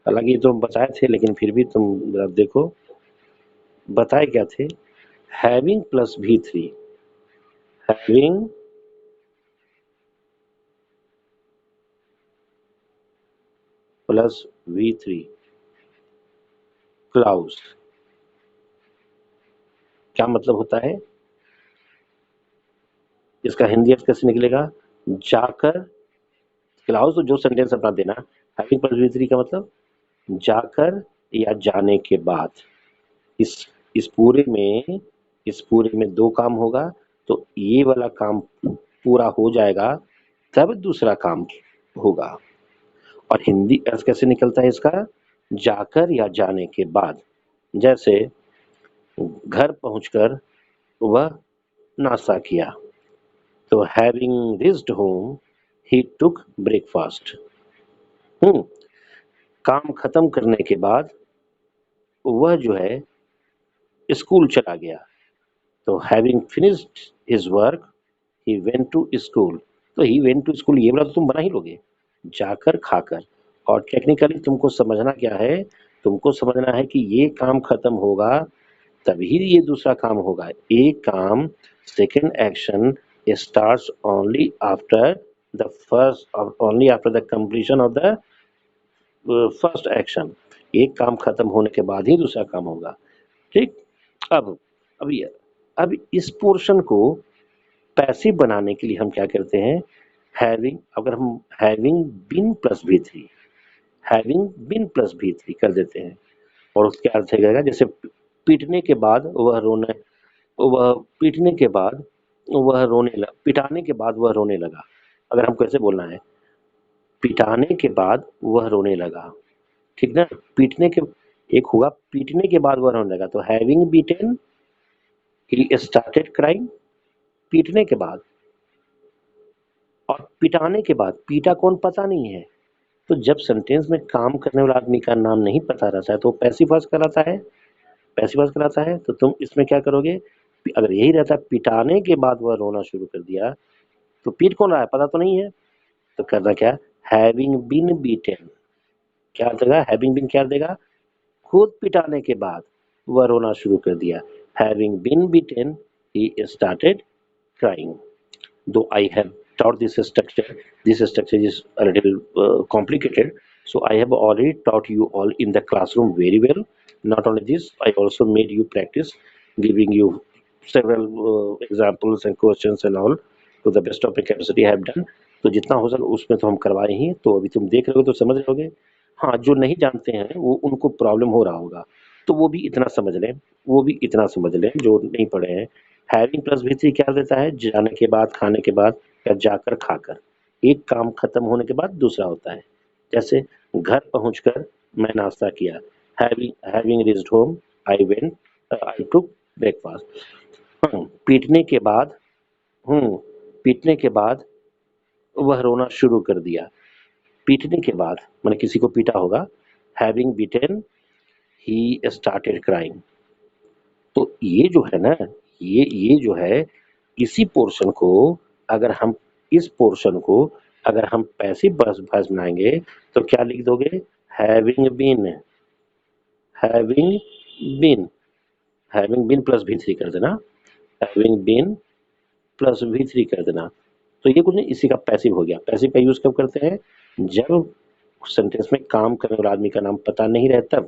हालांकि ये तो बताए थे लेकिन फिर भी तुम जरा देखो बताए क्या थे। Having plus V3, having plus V3 clause, क्या मतलब होता है? इसका हिंदी अर्थ कैसे निकलेगा? जाकर खिलाओ, तो जो सेंटेंस अपना देना, हैविंग प्लस V3 का मतलब जाकर या जाने के बाद। इस इस पूरे में दो काम होगा, तो ये वाला काम पूरा हो जाएगा तब दूसरा काम होगा। और हिंदी अर्थ कैसे निकलता है इसका? जाकर या जाने के बाद। जैसे घर पहुंचकर वह नाश्ता किया, तो हैविंग रीच्ड होम ही टुक ब्रेकफास्ट। काम खत्म करने के बाद वह जो है स्कूल चला गया, तो having finished his work he went to school. तो ही वेंट टू स्कूल ये वाला तो तुम बना ही लोगे, जाकर खाकर। और टेक्निकली तुमको समझना क्या है? तुमको समझना है कि ये काम खत्म होगा तभी ये दूसरा काम होगा। एक काम second action starts only after the completion of the first action. एक काम खत्म होने के बाद ही दूसरा काम होगा। ठीक, अब इस पोर्शन को पैसिव बनाने के लिए हम क्या करते हैं? अगर हम हैविंग बीन प्लस V3 कर देते हैं, और उसके अर्थ है जैसे पीटने के बाद वह पीटने के बाद पिटाने के बाद वह रोने लगा। अगर हम कैसे बोलना है? पिटाने के बाद वह रोने लगा, ठीक ना? पीटने के एक हुआ, पीटने के बाद वह रोने लगा, तो having beaten he started crying. पीटने के बाद और पिटाने के बाद, पीटा कौन पता नहीं है, तो जब सेंटेंस में काम करने वाला आदमी का नाम नहीं पता रहता है तो पैसिव वॉइस कहलाता है। पैसिव वॉइस कहलाता है। तो तुम इसमें क्या करोगे? अगर यही रहता पिटाने के बाद वह रोना शुरू कर दिया, तो पीट कौन रहा है पता तो नहीं है, तो करना क्या? Having been beaten. क्या देगा? हैविंग बीन क्या देगा? खुद पिटाने के बाद वह रोना शुरू कर दिया। Having been beaten he started crying. Though I have taught this structure is a little complicated. So I have already taught you all in the classroom very well. Not only this, I also made you practice, giving you several examples and questions and all to the best of my capacity I have done. तो जितना हो सके उसमें तो हम करवाए ही, तो अभी तुम देख रहे हो तो समझ रहे होगे। हाँ, जो नहीं जानते हैं वो उनको प्रॉब्लम हो रहा होगा, तो वो भी इतना समझ लें जो नहीं पढ़े हैं। हैविंग प्लस V3 क्या देता है? जाने के बाद, खाने के बाद या जाकर खाकर। एक काम खत्म होने के बाद दूसरा होता है। जैसे घर पहुंचकर मैं नाश्ता किया, हैविंग रीच्ड होम आई टुक ब्रेकफास्ट। पीटने के बाद वह रोना शुरू कर दिया। पीटने के बाद मैंने किसी को पीटा होगा, having beaten he started crying. तो ये जो है ना, ये जो है, इसी पोर्शन को अगर हम पैसिव वॉइस बनाएंगे तो क्या लिख दोगे? हैविंग बीन प्लस V3 कर देना, हैविंग बीन प्लस V3 कर देना। तो ये कुछ नहीं, इसी का पैसिव हो गया। पैसिव का यूज कब करते हैं? जब सेंटेंस में काम करने वाला आदमी का नाम पता नहीं रहता।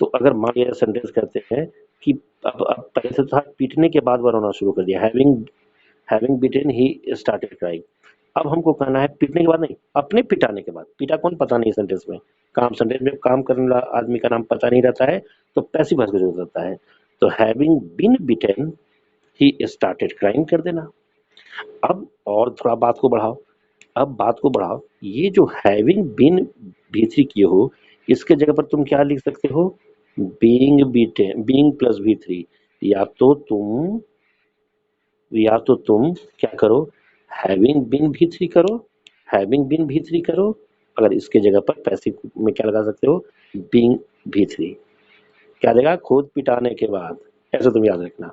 तो अगर मान लिया सेंटेंस करते हैं कि अब पहले से था पीटने के बाद वह रोना शुरू कर दिया, having beaten he started crying. अब हमको कहना है पीटने के बाद नहीं, अपने पिटाने के बाद। पीटा कौन पता नहीं सेंटेंस में, सेंटेंस में काम करने वाला आदमी का नाम पता नहीं रहता है, तो पैसिव वॉइस का जरूरत रहता है। तो having been beaten he started crying कर देना। अब और थोड़ा बात को बढ़ाओ। ये जो हैविंग बीन V3 किए हो, इसके जगह पर तुम क्या लिख सकते हो? Being plus V3। या तो तुम क्या करो? हैविंग बीन V3 करो। अगर इसके जगह पर पैसिव में क्या लगा सकते हो? Being V3। क्या देगा? खुद पिटाने के बाद। ऐसा तुम याद रखना।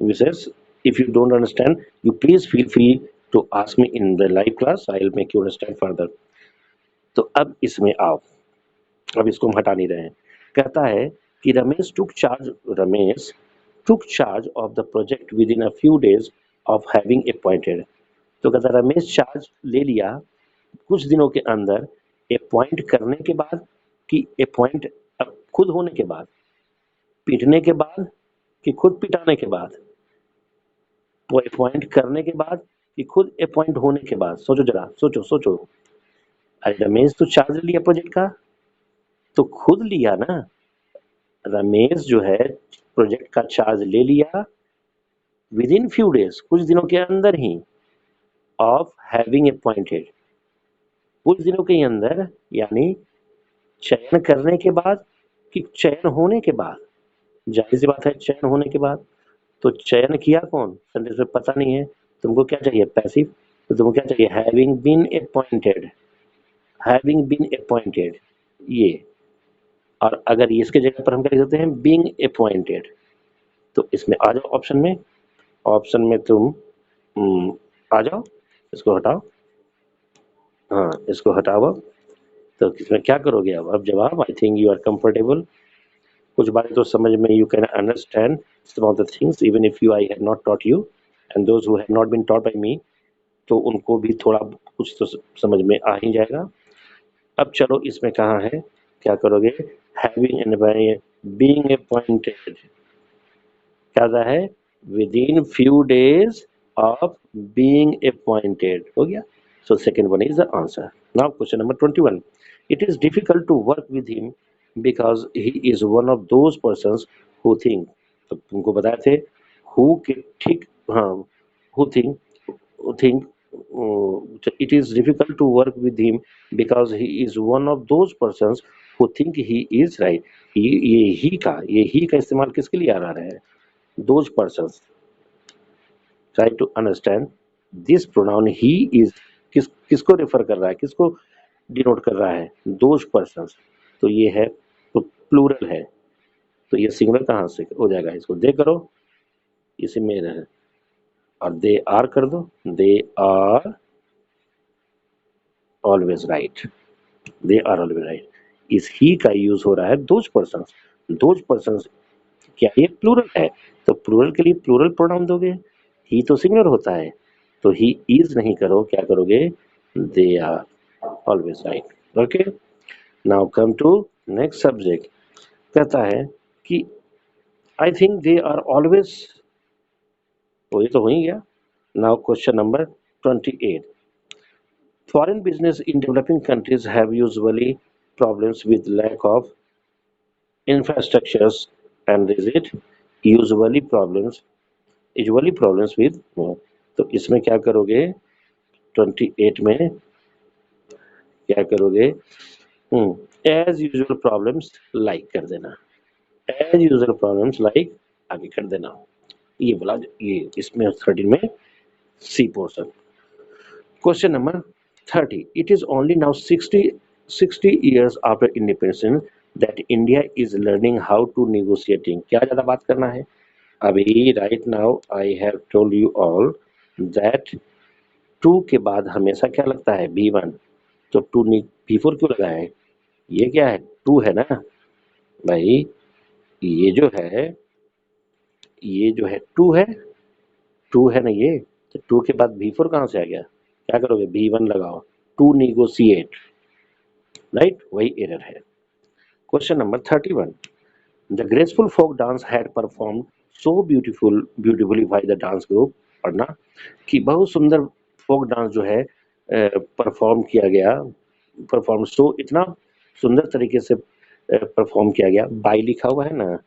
विशेष if you don't understand, you please feel free to ask me in the live class. I'll make you understand further. तो अब इसमें आओ, अब इसको हम हटा नहीं रहे हैं। कहता है कि Ramesh took charge of the project within a few days of having appointed. तो कहता है रमेश चार्ज ले लिया कुछ दिनों के अंदर, अपॉइंट करने के बाद, कि अपॉइंट खुद होने के बाद, पीटने के बाद, कि खुद पिटाने के बाद। तो अपॉइंट करने के बाद कि खुद अपॉइंट होने के बाद, सोचो जरा, सोचो, अरे रमेश तो चार्ज लिया प्रोजेक्ट का, तो खुद लिया ना, रमेश जो है प्रोजेक्ट का चार्ज ले लिया विद इन फ्यू डेज, कुछ दिनों के अंदर ही, ऑफ हैविंग अपॉइंटेड, कुछ दिनों के अंदर, यानी चयन करने के बाद कि चयन होने के बाद, जाहिर सी बात है चयन होने के बाद। तो चयन किया कौन, सेंटेंस में पता नहीं है, तुमको क्या चाहिए, पैसिव, तो तुमको क्या चाहिए, having been appointed, having been appointed, ये। और अगर इसके जगह पर हम क्या लिख सकते हैं, बीइंग अपॉइंटेड, तो इसमें आ जाओ ऑप्शन में, ऑप्शन में तुम आ जाओ, इसको हटाओ, हाँ इसको हटाओ। तो इसमें क्या करोगे अब जवाब, I think you are comfortable, कुछ बातें तो समझ में, you can understand some of the things even if you I have not taught you, and those who have not been taught by me, तो उनको भी थोड़ा कुछ तो समझ में आ ही जाएगा। अब चलो इसमें कहाँ है, क्या करोगे, हैविंग एंड बीइंग अपॉइंटेड, क्या है, within few days of being appointed, हो गया। So second one is the answer. Now question number 21, it is difficult to work with him because he is one of those persons who think, तो तुमको बताए थे who के, ठीक, हाँ, who think, it is difficult to work with him because he is one of those persons who think he is right। ये ही का इस्तेमाल किसके लिए आ रहा है, those persons, try to understand this pronoun he is किसको रेफर कर रहा है, किसको डिनोट कर रहा है, those persons, तो ये है, तो प्लूरल है, तो ये सिंगुलर कहाँ से हो जाएगा, इसको दे करो, इसी में है, और दे आर कर दो, they are always right, they are always right. इस ही का यूज हो रहा है दोज पर्सन, क्या ये प्लूरल है, तो प्लूरल के लिए प्लूरल प्रोनाउन दोगे, ही तो सिंगुलर होता है, तो ही इज नहीं करो, क्या करोगे, they are always right. Okay, now come to next subject, कहता है कि I think they are always, तो ये तो हो ही गया। Now question number 28, foreign business in developing countries have usually problems with lack of infrastructures, and is it usually problems with, तो इसमें क्या करोगे, 28 में क्या करोगे, एज यूजुअल प्रॉब्लम्स लाइक कर देना, एज यूजुअल प्रॉब्लम्स लाइक आगे कर देना, ये बोला, ये इसमें 13 में C portion. Question number 30, it is only now 60 years after independence that India is learning how to negotiating, क्या ज़्यादा बात करना है अभी, right now I have told you all that 2 के बाद हमेशा क्या लगता है, B1, तो 2 B4 क्यों लगा है, ये क्या है, 2 है ना भाई, ये जो है 2 है ना ये, तो 2 के बाद B4 कहाँ से आ गया, क्या करोगे, B1 लगाओ, टू नेगोशिएट, राइट, वही एरर है। Question number 31, the graceful folk dance had perform so beautifully by the dance group, पढ़ना कि बहुत सुंदर फोक डांस जो है परफॉर्म किया गया, परफॉर्म सो, इतना सुंदर तरीके से परफॉर्म किया गया, बाय लिखा हुआ है ना,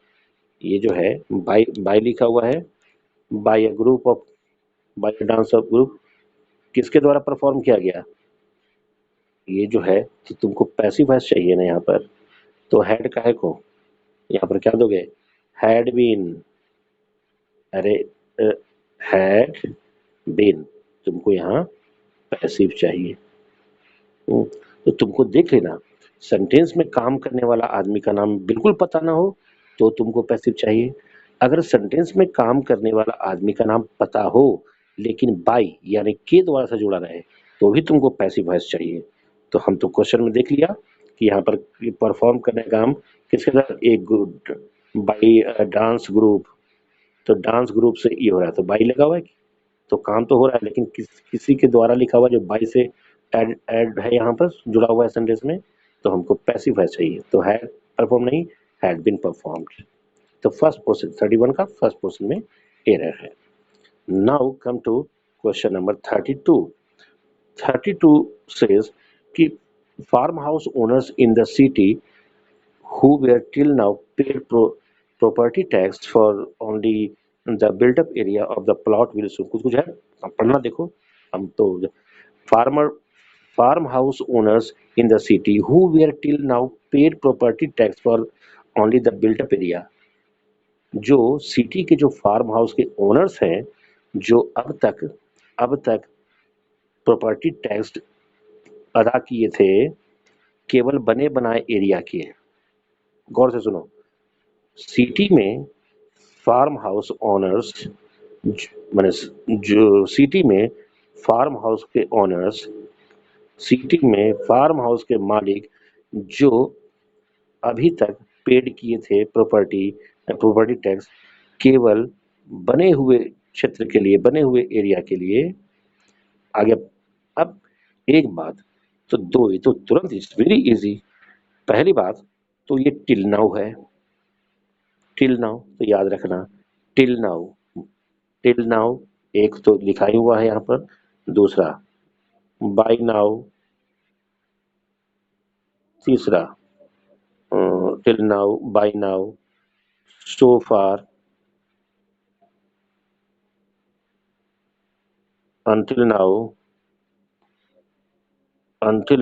ये जो है बाय लिखा हुआ है, by a group of, by a dance of group, किसके द्वारा परफॉर्म किया गया, ये जो है, तो तुमको पैसिव वॉइस चाहिए ना यहाँ पर, तो हैड काहे को, यहाँ पर क्या दोगे, हैड बीन, अरे हैड बीन, तुमको यहाँ पैसिव चाहिए। तो तुमको देख लेना, सेंटेंस में काम करने वाला आदमी का नाम बिल्कुल पता ना हो तो तुमको पैसिव चाहिए, अगर सेंटेंस में काम करने वाला आदमी का नाम पता हो लेकिन बाई यानी के द्वारा से जुड़ा रहे तो भी तुमको पैसिव वॉइस चाहिए। तो हम तो क्वेश्चन में देख लिया कि यहाँ पर परफॉर्म करने का काम किसके साथ, एक बाई डांस ग्रुप, तो डांस ग्रुप से ये हो रहा है, तो बाई लगा हुआ है, तो काम तो हो रहा है लेकिन किसी के द्वारा लिखा हुआ जो बाई से ऐड है यहाँ पर जुड़ा हुआ है सेंटेंस में, तो हमको पैसिव वॉइस चाहिए, तो हैड परफॉर्म नहीं, हैड बीन परफॉर्म्ड। तो फर्स्ट पोर्शन 31 का फर्स्ट पोर्शन में एरर है। Now come to question number 32 says कि farm house owners in the city who were till now paid property tax for only the built up area of the plot will soon कुछ है अब पढ़ना देखो हम तो farmer farm house owners in the city who were till now paid property tax for only the built up area जो city के जो फार्म हाउस के ओनर्स हैं जो अब तक प्रॉपर्टी टैक्स अदा किए थे केवल बने बनाए एरिया के। गौर से सुनो, सिटी में फार्म हाउस ओनर्स माने जो सिटी में फार्म हाउस के ओनर्स, सिटी में फार्म हाउस के मालिक जो अभी तक पेड किए थे प्रॉपर्टी टैक्स केवल बने हुए क्षेत्र के लिए, बने हुए एरिया के लिए। आगे अब एक बात तो दो, ये तो तुरंत इट्स वेरी इजी। पहली बात तो ये टिल नाउ है, टिल नाउ तो याद रखना, टिल नाउ एक तो लिखा ही हुआ है यहाँ पर, दूसरा बाय नाउ, तीसरा टिल नाउ, बाय नाउ, सो फार, until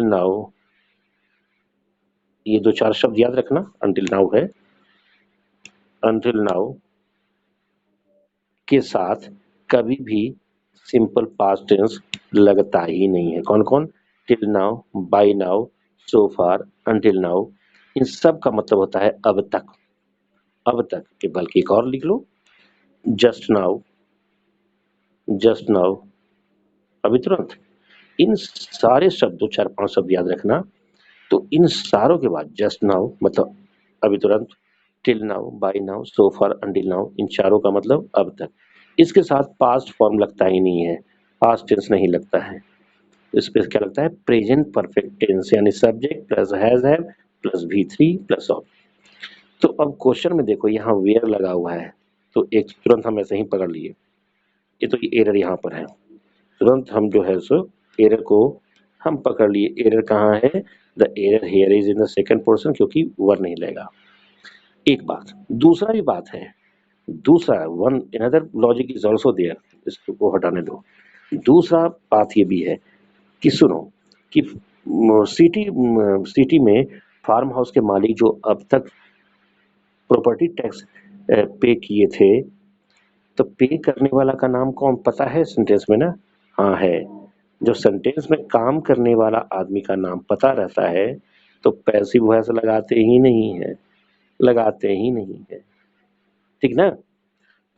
now, ये दो चार शब्द याद रखना। until now है, until now के साथ कभी भी सिंपल पास्ट टेंस लगता ही नहीं है। कौन कौन? टिल नाउ, बाय नाउ, सो फार, until now, इन सब का मतलब होता है अब तक, अब तक के। बल्कि एक और लिख लो, जस्ट नाउ, अभी तुरंत। इन सारे शब्दों, 4-5 शब्द याद रखना। तो इन सारों के बाद जस्ट नाउ मतलब अभी तुरंत, टिल नाउ, बाय नाउ, सो फार, अंटिल नाउ, इन चारों का मतलब अब तक। इसके साथ पास्ट फॉर्म लगता ही नहीं है, पास्ट टेंस नहीं लगता है। इस पे क्या लगता है? प्रेजेंट परफेक्ट टेंस, यानी subject plus has have plus V3 plus of. तो अब क्वेश्चन में देखो यहाँ वेयर लगा हुआ है, तो एक तुरंत हम ऐसे ही पकड़ लिए। ये तो ये एरर यहाँ पर है, तुरंत हम जो है सो एरर को हम पकड़ लिए। एरर कहाँ है? The error here is in the second portion, क्योंकि वर नहीं लगेगा। एक बात, दूसरा भी बात है, दूसरा one another logic is also there, इसको हटाने दो। दूसरा बात ये भी है कि सुनो कि सिटी में फार्म हाउस के मालिक जो अब तक प्रॉपर्टी टैक्स पे किए थे, तो पे करने वाला का नाम कौन पता है सेंटेंस में ना? हाँ है। जो सेंटेंस में काम करने वाला आदमी का नाम पता रहता है तो पैसिव वॉइस लगाते ही नहीं है, लगाते ही नहीं है, ठीक ना?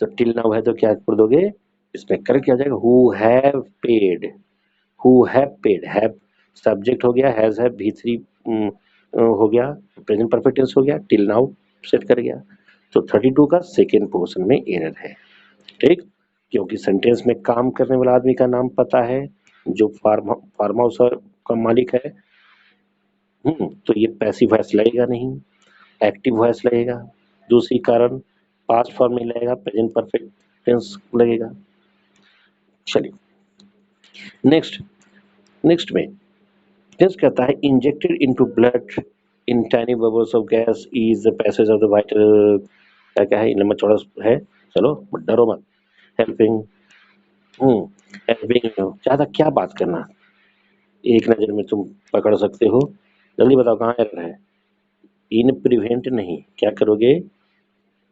तो टिल नाउ है तो क्या कर दोगे? इसमें कर क्या जाएगा? Who have paid, who have paid, have subject हो गया, हैज हैव V3 हो गया, प्रेजेंट परफेक्ट टेंस हो गया, टिल नाउ सेट कर गया। तो 32 का सेकेंड पोर्शन में एरर है, ठीक? क्योंकि सेंटेंस में काम करने वाला आदमी का नाम पता है जो फार्म हाउस का मालिक है। तो ये पैसिव वॉइस लगेगा नहीं, एक्टिव वॉइस लगेगा। दूसरी कारण पास्ट फॉर्म में लगेगा, प्रेजेंट परफेक्ट टेंस लगेगा। चलिए नेक्स्ट में टेंस कहता है injected into blood in tiny bubbles of gas is the passage of the vital, क्या है? लंबा चौड़ा है, चलो डरो मत। हेल्पिंग, हेल्पिंग ज्यादा क्या बात करना, एक नजर में तुम पकड़ सकते हो। जल्दी बताओ कहाँ एरर है? इन प्रिवेंट नहीं, क्या करोगे?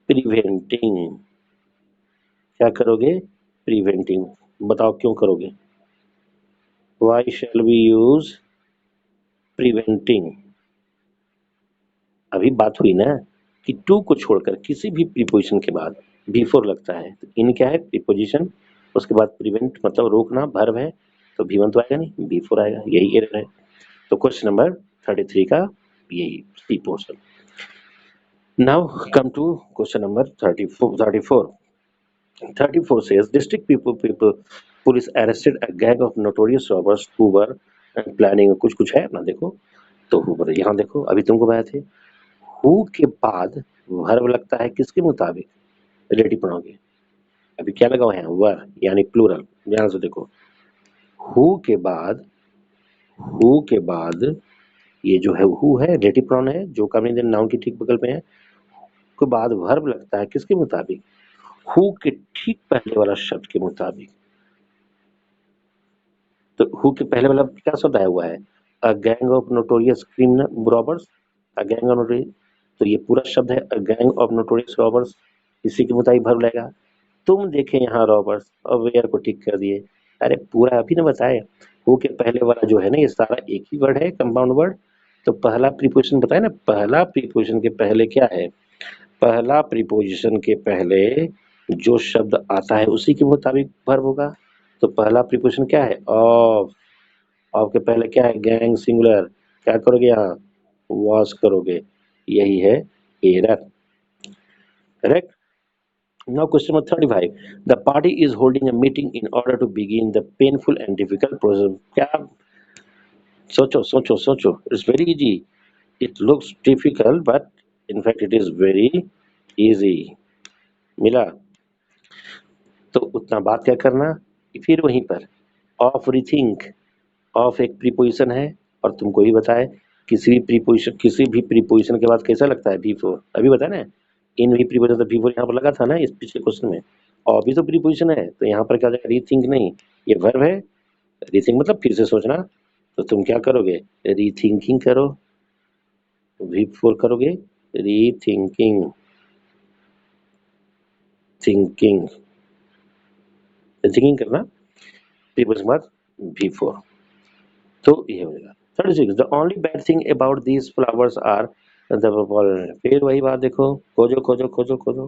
प्रिवेंटिंग। क्या करोगे? प्रिवेंटिंग। बताओ क्यों करोगे? Why shall we use preventing? अभी बात हुई ना कि टू को छोड़कर किसी भी प्रीपोजिशन के बाद बिफोर लगता है, तो इन क्या है? प्रीपोजिशन, उसके बाद प्रिवेंट मतलब रोकना, वर्ब है, तो V1 तो आएगा नहीं, बिफोर आएगा, यही एरर है। तो क्वेश्चन नंबर 33 का यही C portion. Now come to question number 34 says district police arrested a gang of notorious robbers who were planning, कुछ है ना, देखो तो यहाँ देखो अभी तुमको बताए थे, हु के बाद वर्ब लगता है किसके मुताबिक? रिलेटिव प्रोनाउन के। अभी क्या लगा हुआ है, वर यानी प्लूरल। ध्यान से देखो, हु के बाद ये जो है हु है, रिलेटिव प्रोनाउन है जो कम्युनिकेशन नाउन के ठीक बगल में है, के बाद वर्ब लगता है किसके मुताबिक, हु के ठीक पहले वाला शब्द के मुताबिक। तो हु के पहले वाला क्या शब्द आया हुआ है, a gang of notorious criminal robbers, a gang of notorious, तो ये पूरा शब्द है a gang of notorious robbers, इसी के मुताबिक वर्ब लगेगा। तुम देखे यहाँ रॉबर्स और वेयर को टिक कर दिए। अरे पूरा अभी ना बताए, हु के पहले वाला जो है ना, ये सारा एक ही वर्ड है, कंपाउंड वर्ड। तो पहला प्रीपोजिशन बताए ना, पहला प्रीपोजिशन के पहले क्या है, पहला प्रीपोजिशन के पहले जो शब्द आता है उसी के मुताबिक वर्ब होगा। तो पहला प्रीपोजिशन क्या है, ऑफ, ऑफ के पहले क्या है, गैंग सिंगुलर, क्या करोगे यहाँ, वॉश करोगे, यही है error. Correct. Now question number 35. The party is holding a meeting in order to begin the painful and difficult process. क्या, सोचो सोचो सोचो, it's very easy. It looks difficult but in fact it is very easy. मिला। तो उतना बात क्या करना, फिर वहीं पर ऑफ रीथिंक, ऑफ एक प्रीपोजिशन है और तुमको ही बताए किसी भी प्रीपोजिशन के बाद कैसा लगता है, बिफोर, अभी बताया ना, इन भी प्रीपोजिशन, तो बिफोर यहाँ पर लगा था ना इस पिछले क्वेश्चन में, और भी तो प्रीपोजिशन है, तो यहाँ पर क्या हो जाएगा, रीथिंक नहीं, ये वर्ब है, रीथिंक मतलब फिर से सोचना, तो तुम क्या करोगे, रीथिंकिंग करो, बिफोर करोगे रीथिंकिंग, थिंकिंग, थिंकिंग करना, प्रीपोजिशन के बाद बिफोर, तो ये हो जाएगा। 36 the only bad thing about these flowers are the, फिर वही बात देखो, खोजो खोजो खोजो खोजो,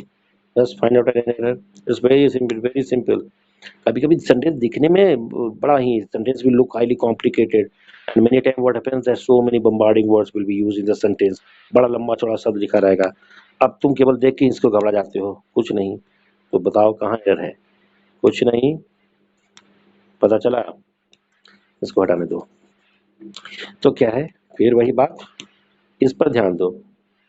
बस find out error, it's very simple, very simple. कभी कभी सेंटेंस दिखने में बड़ा ही, sentence will look highly complicated and many time what happens that so many bombarding words will be used in the sentence, बड़ा लंबा चौड़ा शब्द लिखा रहेगा, अब तुम केवल देख के इसको घबरा जाते हो, कुछ नहीं, तो बताओ कहाँ एरर है, कुछ नहीं पता चला, इसको हटाने दो। तो क्या है, फिर वही बात, इस पर ध्यान दो,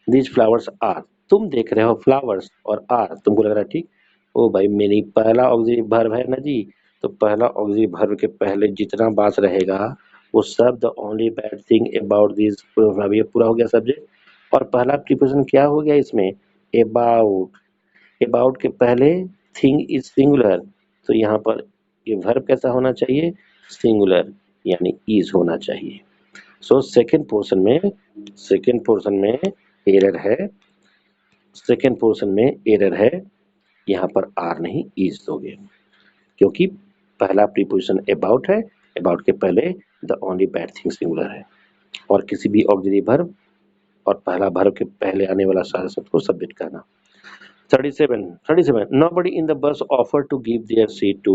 दीज फ्लावर्स आर, तुम देख रहे हो फ्लावर्स और आर तुमको लग रहा है ठीक, ओ भाई मेरी पहला ऑक्सिलरी वर्ब है ना जी, तो पहला ऑक्सिलरी वर्ब के पहले जितना बात रहेगा वो सब the only bad thing about this, ये पूरा हो गया सब्जेक्ट। और पहला प्रीपोजिशन क्या हो गया इसमें, अबाउट, अबाउट के पहले थिंग इज सिंगुलर, तो यहाँ पर ये वर्ब कैसा होना चाहिए, सिंगुलर यानी इज होना चाहिए। सो सेकेंड पोर्शन में एरर है, सेकेंड पोर्शन में एरर है, यहाँ पर आर नहीं इज दोगे, क्योंकि पहला प्रीपोजिशन अबाउट है, अबाउट के पहले the only bad thing singular है, और किसी भी ऑक्सिलरी वर्ब और पहला वर्ब के पहले आने वाला सारा शब्द को सबमिट करना। 37 nobody in the bus offered to give their seat to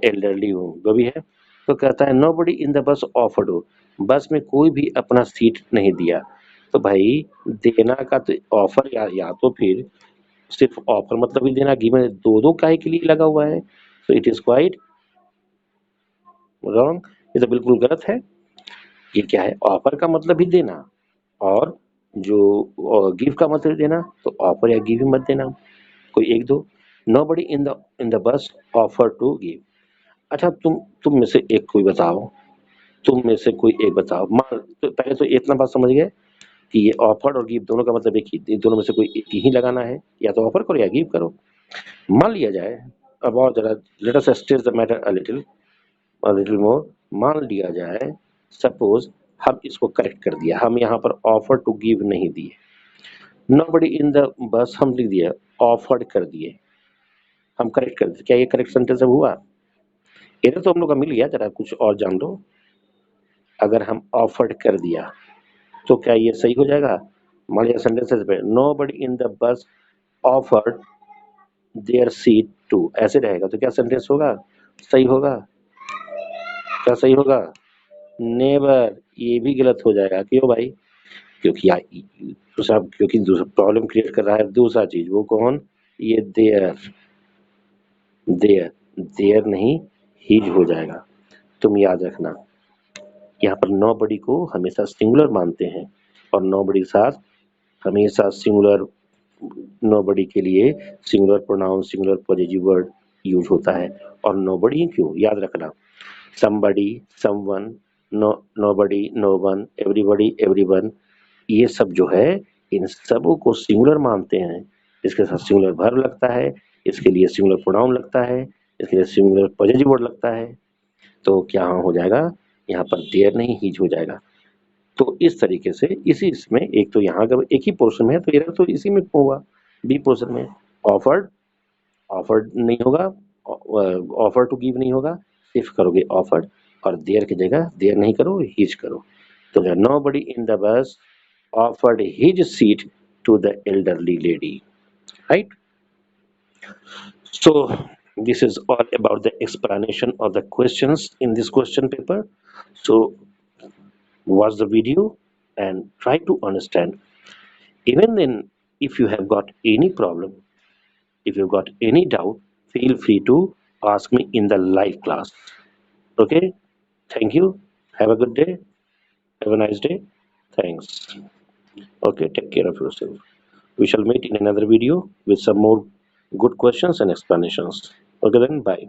elderly, वो भी है, तो कहता है nobody in the bus offered to, बस में कोई भी अपना सीट नहीं दिया, तो भाई देना का तो ऑफर या तो फिर सिर्फ ऑफर मतलब ही देना, गिवन दो दो काहे के लिए लगा हुआ है, तो इट इज क्वाइट रॉन्ग, ये तो बिल्कुल गलत है। ये क्या है, ऑफर का मतलब ही देना, और जो गिव का मतलब देना, तो ऑफर या गिव ही मत देना, कोई एक दो। Nobody in the bus offer to give. अच्छा तुम में से एक कोई बताओ, तुम में से कोई एक बताओ, मान तो पहले तो इतना बात समझ गए कि ये ऑफर और गिव दोनों का मतलब एक ही, इन दोनों में से कोई एक ही लगाना है, या तो ऑफर करो या गिव करो। मान लिया जाए, अब और जरा let us state the matter a little more, मान लिया जाए सपोज हम इसको करेक्ट कर दिया, हम यहाँ पर ऑफर टू गिव नहीं दिए, नोबडी इन द बस हम लिख दिया, ऑफर्ड कर दिए, हम करेक्ट कर दिए, क्या ये करेक्ट सेंटेंस अब हुआ, एरर तो हम लोग का मिल गया, जरा कुछ और जान लो। अगर हम ऑफर्ड कर दिया तो क्या ये सही हो जाएगा, मान लिया सेंटेंसेस पे nobody in the bus offered their seat to, ऐसे रहेगा, तो क्या सेंटेंस होगा, सही होगा, क्या सही होगा, नेवर, ये भी गलत हो जाएगा, क्यों भाई, क्योंकि दूसरा, क्योंकि दूसरा प्रॉब्लम क्रिएट कर रहा है दूसरा चीज, वो कौन, ये देयर, देयर, देयर नहीं हीज हो जाएगा, तुम याद रखना, यहाँ पर नोबडी को हमेशा सिंगुलर मानते हैं, और नोबडी के साथ हमेशा सिंगुलर, नोबडी के लिए singular pronoun, singular positive word use होता है, और नोबडी क्यों, याद रखना, somebody, someone, nobody, no one, everybody, everyone, ये सब जो है इन सबों को सिंगुलर मानते हैं। इसके साथ सिंगुलर वर्ब लगता है, इसके लिए सिंगुलर प्रोनाउन लगता है, इसके लिए सिंगुलर पॉजिटिव वर्ड लगता है। तो क्या हो जाएगा, यहाँ पर देयर नहीं हीज हो जाएगा। तो इस तरीके से इसी इसमें एक तो यहाँ अगर एक ही पोर्शन में है तो एरर तो इसी में होगा, बी पोर्शन में। ऑफर्ड, ऑफर्ड नहीं होगा, ऑफर टू गिव नहीं होगा, सिर्फ करोगे ऑफर्ड, और देयर की जगह देयर नहीं करो, हिज करो। तो नोबडी इन द बस offered his seat to the elderly lady, right? So this is all about the explanation of the questions in this question paper. So watch the video and try to understand. Even then, if you have got any problem, if you've got any doubt, feel free to ask me in the live class. Okay, thank you, have a good day, have a nice day, thanks. Okay, take care of yourself. We shall meet in another video with some more good questions and explanations. Okay then, bye.